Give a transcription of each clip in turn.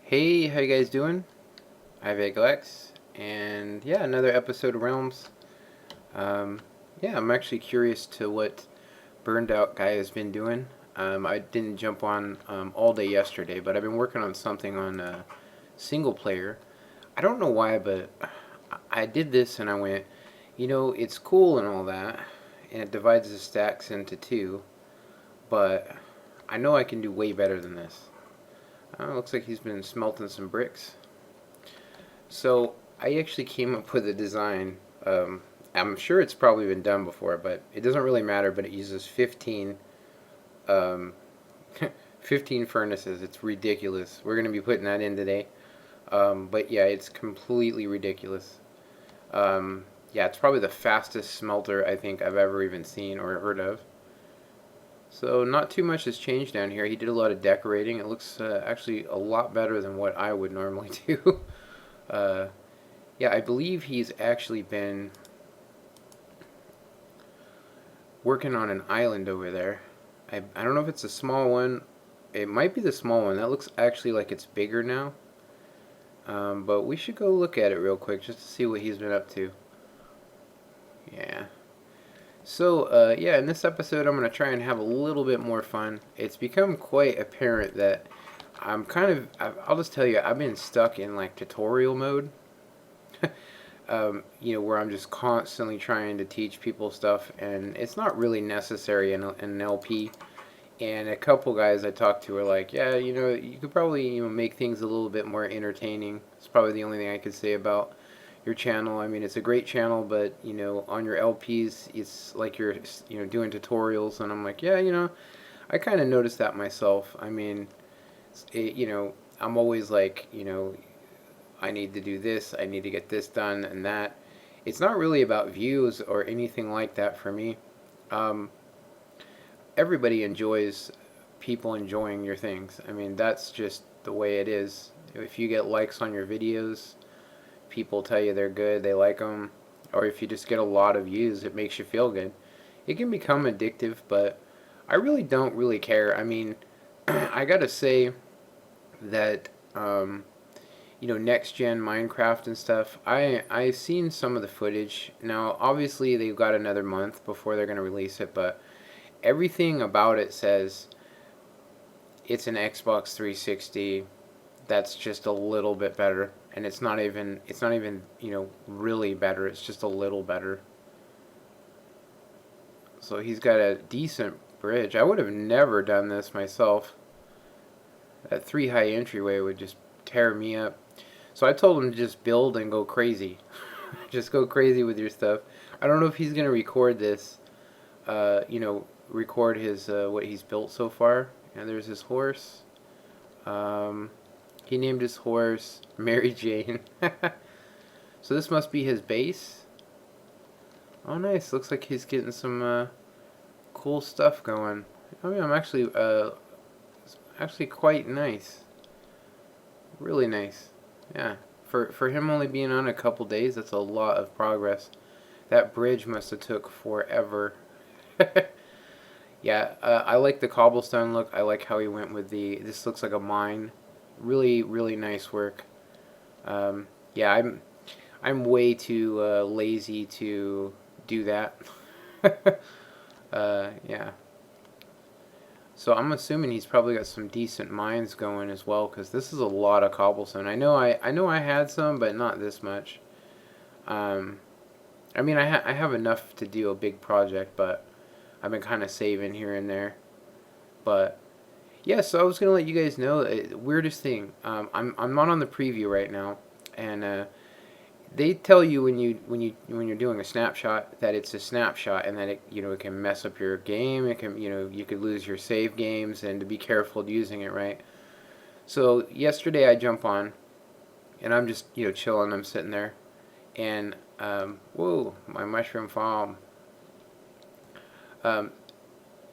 Hey, how you guys doing? I'm X, and yeah, another episode of Realms. Um, yeah, I'm actually curious to what Burned Out Guy has been doing. I didn't jump on all day yesterday, but I've been working on something on single player. I don't know why, but I did this and I went, it's cool and all that, and it divides the stacks into two, but I know I can do way better than this. Looks like he's been smelting some bricks. So I actually came up with a design. I'm sure it's probably been done before, but it doesn't really matter. But it uses 15, um, 15 furnaces. It's ridiculous. We're gonna be putting that in today. But yeah, it's completely ridiculous. Yeah, it's probably the fastest smelter I think I've ever even seen or heard of. So not too much has changed down here. He did a lot of decorating. It looks actually a lot better than what I would normally do. uh, Yeah, I believe he's actually been working on an island over there. I don't know if it's a small one. It might be the small one. That looks actually like it's bigger now. But we should go look at it real quick just to see what he's been up to. Yeah. So, yeah, in this episode, I'm going to try and have a little bit more fun. It's become quite apparent that I'll just tell you, I've been stuck in like tutorial mode. Where I'm just constantly trying to teach people stuff, and it's not really necessary in an LP. And a couple guys I talked to were like, yeah, you could probably make things a little bit more entertaining. It's probably the only thing I could say about your channel. I mean, it's a great channel, but on your LPs, it's like you're doing tutorials, and I'm like, yeah, I kind of noticed that myself. I mean, I'm always like, I need to do this, I need to get this done and that. It's not really about views or anything like that for me. Um, Everybody enjoys people enjoying your things. I mean, that's just the way it is. If you get likes on your videos, people tell you they're good, they like them, or if you just get a lot of views, it makes you feel good. It can become addictive, but I really don't really care. I mean, I gotta say that next gen Minecraft and stuff. I've seen some of the footage. Now, obviously, they've got another month before they're gonna release it, but everything about it says it's an Xbox 360 that's just a little bit better, and it's not even really better. It's just a little better. So he's got a decent bridge. I would have never done this myself. That 3 high entryway would just tear me up. So I told him to just build and go crazy. Just go crazy with your stuff. I don't know if he's gonna record this. Record his what he's built so far. And there's his horse. Um, he named his horse Mary Jane. So this must be his base. Oh, nice. Looks like he's getting some cool stuff going. I mean, I'm actually quite nice. Really nice. Yeah. For him only being on a couple days, that's a lot of progress. That bridge must have took forever. Yeah, I like the cobblestone look. I like how he went with this looks like a mine. Really, really nice work. Yeah, I'm way too lazy to do that. Yeah. So I'm assuming he's probably got some decent mines going as well, because this is a lot of cobblestone. I know I had some, but not this much. Um, I mean, I have enough to do a big project, but I've been kind of saving here and there. But yeah, so I was gonna let you guys know weirdest thing. I'm not on the preview right now, and they tell you when you're doing a snapshot that it's a snapshot and that it can mess up your game. It can you could lose your save games and to be careful using it, right. So yesterday I jump on and I'm just chilling. I'm sitting there and whoa, my mushroom farm. Um,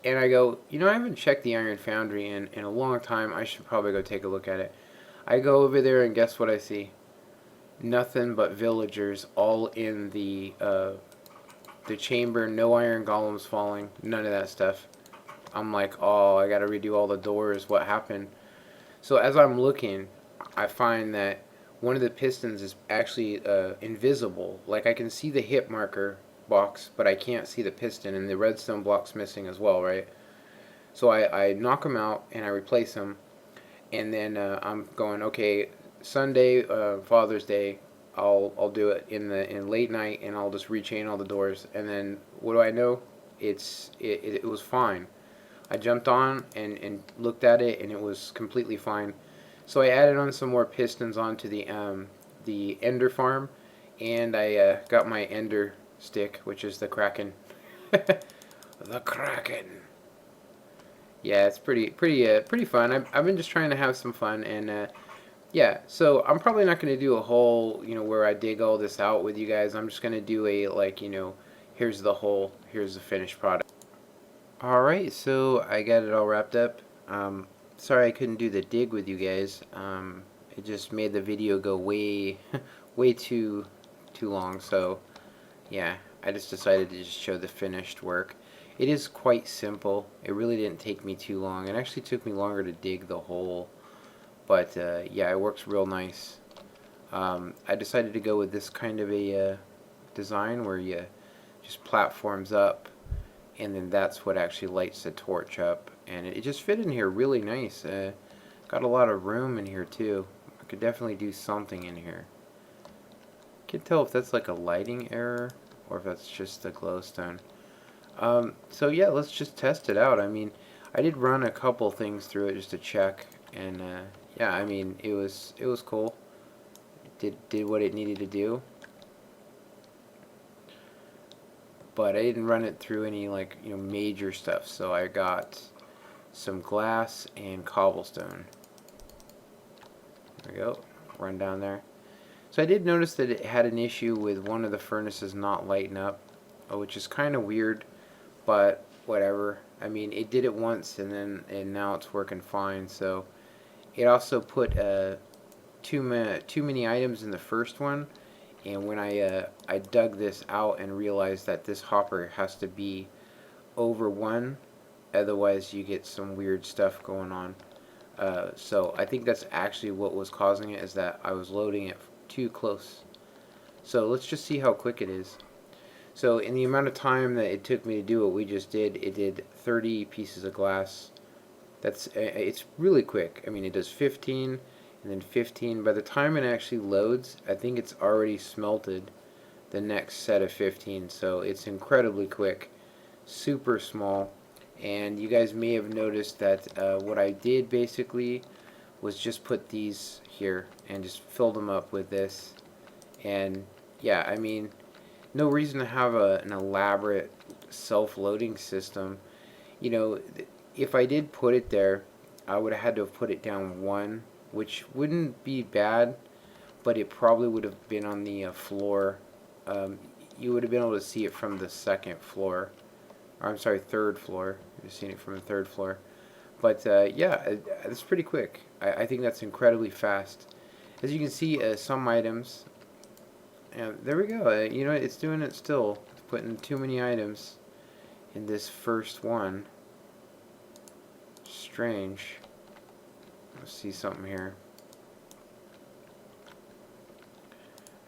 and I go, I haven't checked the Iron Foundry in a long time. I should probably go take a look at it. I go over there and guess what I see? Nothing but villagers all in the chamber. No iron golems falling. None of that stuff. I'm like, oh, I gotta redo all the doors. What happened? So as I'm looking, I find that one of the pistons is actually invisible. Like I can see the hit marker box, but I can't see the piston, and the redstone block's missing as well, right? So I knock them out and I replace them, and then I'm going, okay, Sunday, Father's Day, I'll do it in late night, and I'll just rechain all the doors, and then what do I know? It was fine. I jumped on and looked at it, and it was completely fine. So I added on some more pistons onto the Ender farm, and I got my Ender stick, which is the Kraken. The Kraken. Yeah, it's pretty fun. I've been just trying to have some fun, and yeah. So I'm probably not going to do a whole, where I dig all this out with you guys. I'm just going to do a like, here's the hole, here's the finished product. All right, so I got it all wrapped up. Sorry I couldn't do the dig with you guys. It just made the video go way, way too long. So yeah, I just decided to just show the finished work. It is quite simple. It really didn't take me too long. It actually took me longer to dig the hole, but yeah, it works real nice. I decided to go with this kind of a design where you just platforms up, and then that's what actually lights the torch up, and it just fit in here really nice. Got a lot of room in here too. I could definitely do something in here. Can't tell if that's like a lighting error or if that's just the glowstone. So yeah, let's just test it out. I mean, I did run a couple things through it just to check, and yeah, I mean, it was cool. It did what it needed to do, but I didn't run it through any like major stuff. So I got some glass and cobblestone. There we go. Run down there. So I did notice that it had an issue with one of the furnaces not lighting up, which is kind of weird, but whatever. I mean, it did it once, and now it's working fine. So it also put too many items in the first one, and when I dug this out and realized that this hopper has to be over 1, otherwise you get some weird stuff going on. So I think that's actually what was causing it, is that I was loading it too close. So let's just see how quick it is. So in the amount of time that it took me to do what we just did, it did 30 pieces of glass. It's really quick. I mean, it does 15 and then 15. By the time it actually loads, I think it's already smelted the next set of 15. So it's incredibly quick, super small. And you guys may have noticed that what I did basically was just put these here and just filled them up with this. And yeah, I mean, no reason to have an elaborate self-loading system. If I did put it there, I would have had to have put it down 1, which wouldn't be bad, but it probably would have been on the floor. You would have been able to see it from the 2nd floor, or I'm sorry, 3rd floor. You've seen it from the 3rd floor. But yeah, it's pretty quick. I think that's incredibly fast. As you can see, some items, and there we go. It's doing it still. It's putting too many items in this first one. Strange. Let's see something here.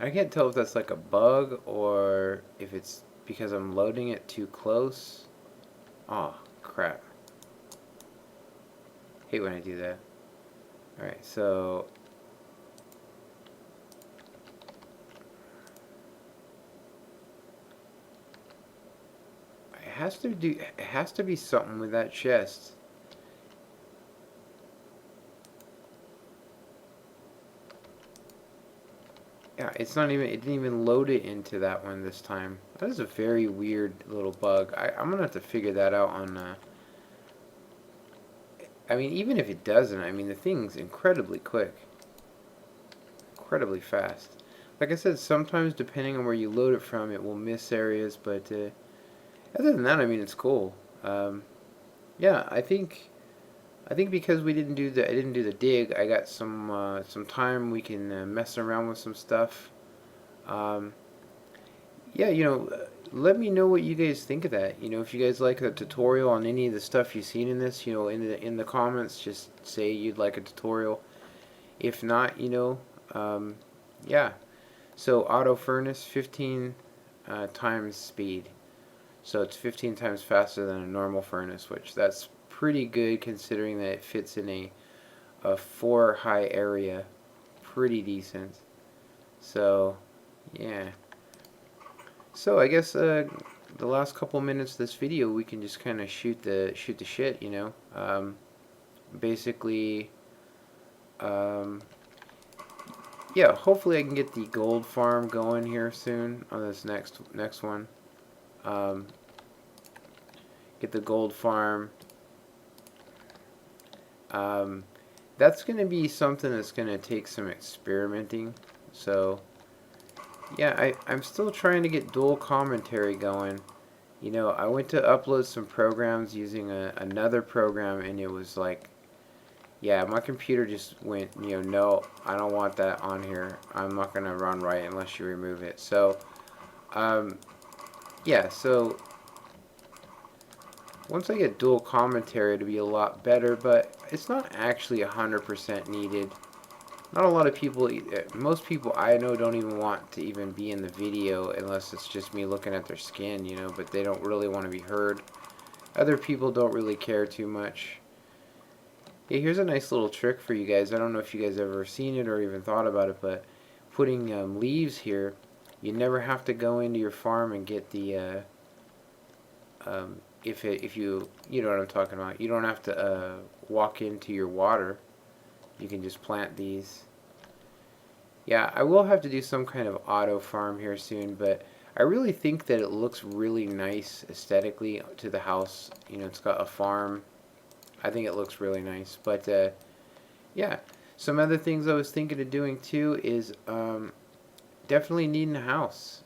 I can't tell if that's like a bug or if it's because I'm loading it too close. Oh, crap. Hate when I do that. Alright, so it has to be something with that chest. Yeah, it didn't even load it into that one this time. That is a very weird little bug. I'm gonna have to figure that out on I mean, even if it doesn't, I mean, the thing's incredibly quick. Incredibly fast. Like I said, sometimes depending on where you load it from, it will miss areas, but other than that, I mean, it's cool. Yeah, I think because I didn't do the dig, I got some time. We can mess around with some stuff. Yeah, let me know what you guys think of that. If you guys like a tutorial on any of the stuff you've seen in this, in the comments, just say you'd like a tutorial. If not, yeah. So auto furnace, 15 times speed. So it's 15 times faster than a normal furnace, which that's pretty good considering that it fits in a 4 high area. Pretty decent. So, yeah. So I guess the last couple minutes of this video, we can just kind of shoot the shit, basically, um, yeah. Hopefully, I can get the gold farm going here soon on this next one. Um, get the gold farm. Um, that's gonna be something that's gonna take some experimenting. So, yeah, I'm still trying to get dual commentary going. I went to upload some programs using another program, and it was like, yeah, my computer just went, no, I don't want that on here. I'm not going to run right unless you remove it. So, um, yeah, so once I get dual commentary, it'll be a lot better, but it's not actually 100% needed. Not a lot of people, most people I know don't even want to even be in the video unless it's just me looking at their skin, but they don't really want to be heard. Other people don't really care too much. Yeah, here's a nice little trick for you guys. I don't know if you guys ever seen it or even thought about it, but putting leaves here, you never have to go into your farm and get the, if you know what I'm talking about. You don't have to walk into your water. You can just plant these. Yeah, I will have to do some kind of auto farm here soon, but I really think that it looks really nice aesthetically to the house. It's got a farm. I think it looks really nice. But yeah, some other things I was thinking of doing too is definitely needing a house.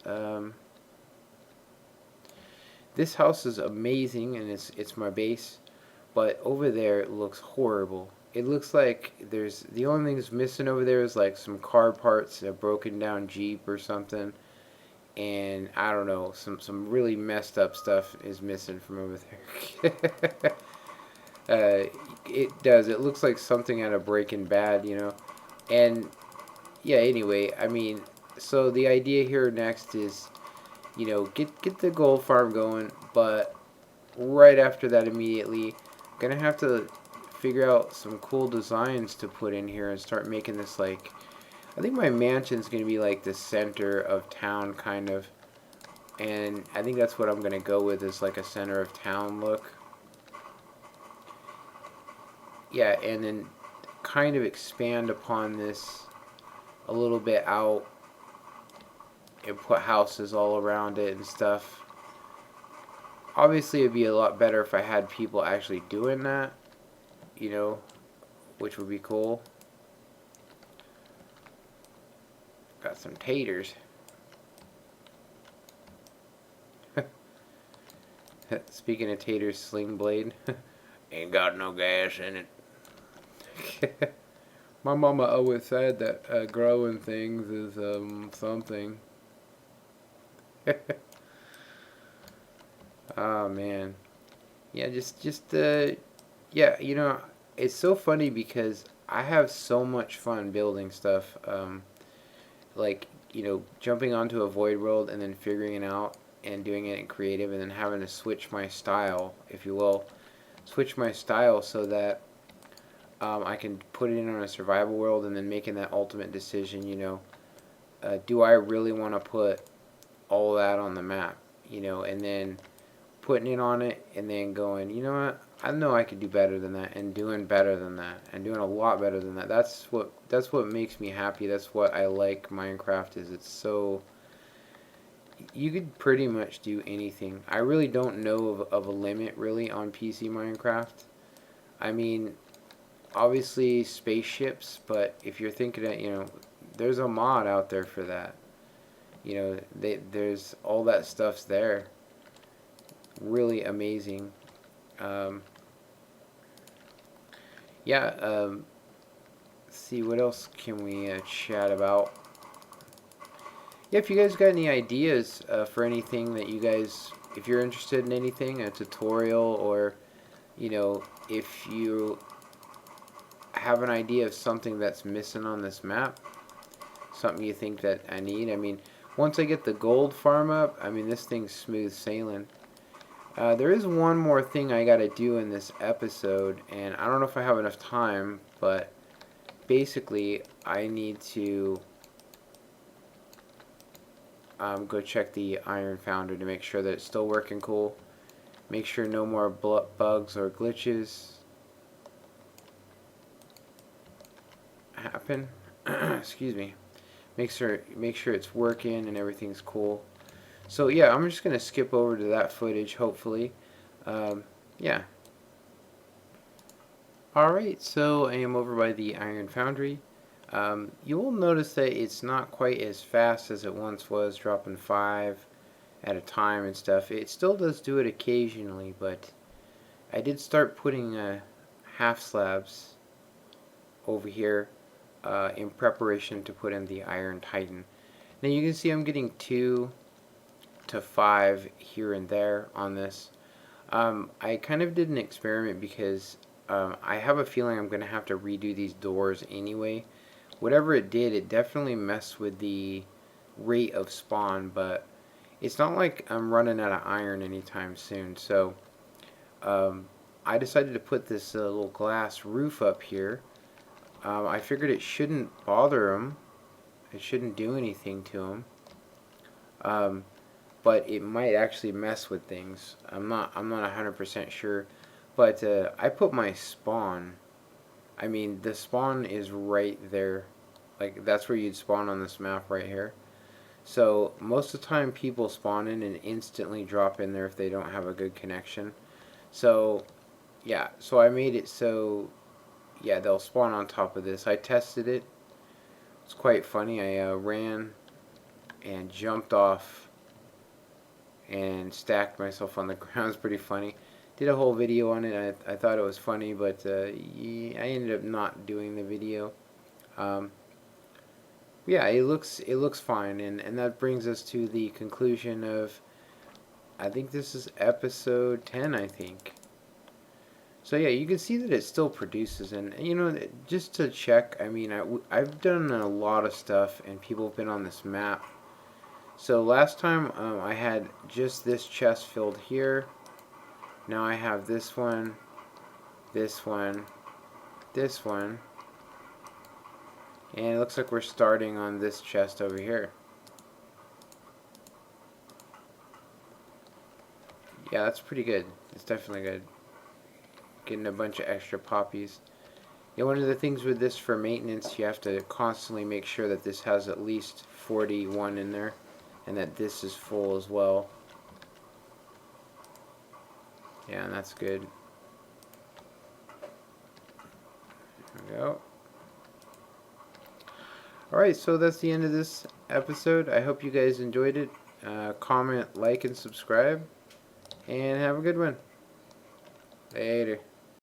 This house is amazing and it's my base, but over there it looks horrible. It looks like the only thing that's missing over there is like some car parts, a broken down Jeep or something, and I don't know, some really messed up stuff is missing from over there. It does. It looks like something out of Breaking Bad. And yeah, anyway, I mean, so the idea here next is, get the gold farm going, but right after that immediately, gonna have to figure out some cool designs to put in here and start making this like, I think my mansion's gonna be like the center of town kind of, and I think that's what I'm gonna go with, is like a center of town look. Yeah, and then kind of expand upon this a little bit out and put houses all around it and stuff. Obviously, it'd be a lot better if I had people actually doing that, which would be cool. Got some taters. Speaking of taters, Sling Blade. Ain't got no gas in it. My mama always said that growing things is something. Oh man, yeah, yeah, it's so funny because I have so much fun building stuff. Like jumping onto a void world and then figuring it out and doing it in creative and then having to switch my style, if you will, switch my style so that I can put it in on a survival world and then making that ultimate decision. Do I really want to put all that on the map? And then putting it on it and then going, you know what? I know I could do better than that, and doing better than that, and doing a lot better than that. That's what makes me happy. That's what I like Minecraft is. It's so, you could pretty much do anything. I really don't know of a limit really on PC Minecraft. I mean, obviously spaceships, but if you're thinking that, there's a mod out there for that. There's all that stuff's there. Really amazing. Um, yeah, let's see, what else can we chat about? Yeah, if you guys got any ideas for anything that you guys, if you're interested in anything, a tutorial, or, if you have an idea of something that's missing on this map, something you think that I need, I mean, once I get the gold farm up, I mean, this thing's smooth sailing. There is one more thing I gotta do in this episode, and I don't know if I have enough time, but basically I need to go check the iron foundry to make sure that it's still working cool. Make sure no more bugs or glitches happen. Excuse me. Make sure it's working and everything's cool. So yeah, I'm just gonna skip over to that footage. Hopefully, yeah. All right, so I am over by the iron foundry. You will notice that it's not quite as fast as it once was, dropping 5 at a time and stuff. It still does do it occasionally, but I did start putting half slabs over here in preparation to put in the Iron Titan. Now you can see I'm getting 2 to 5 here and there on this. I kind of did an experiment because I have a feeling I'm going to have to redo these doors anyway. Whatever it did, it definitely messed with the rate of spawn, but it's not like I'm running out of iron anytime soon. So I decided to put this little glass roof up here. I figured it shouldn't bother them. It shouldn't do anything to them. But it might actually mess with things. I'm not 100% sure. But I put my spawn. I mean, the spawn is right there. Like, that's where you'd spawn on this map right here. So most of the time people spawn in and instantly drop in there if they don't have a good connection. So yeah, so I made it so yeah, they'll spawn on top of this. I tested it. It's quite funny. I ran and jumped off and stacked myself on the ground. It's pretty funny. Did a whole video on it. I thought it was funny, but yeah, I ended up not doing the video. Yeah, it looks fine, and that brings us to the conclusion of, I think this is episode 10, I think. So yeah, you can see that it still produces, and you know, just to check, I mean, I've done a lot of stuff, and people have been on this map. So last time I had just this chest filled here. Now I have this one, this one, this one, and it looks like we're starting on this chest over here. Yeah, that's pretty good. It's definitely good. Getting a bunch of extra poppies. Yeah, one of the things with this for maintenance, you have to constantly make sure that this has at least 41 in there, and that this is full as well. Yeah, and that's good. There we go. Alright, so that's the end of this episode. I hope you guys enjoyed it. Comment, like, and subscribe. And have a good one. Later.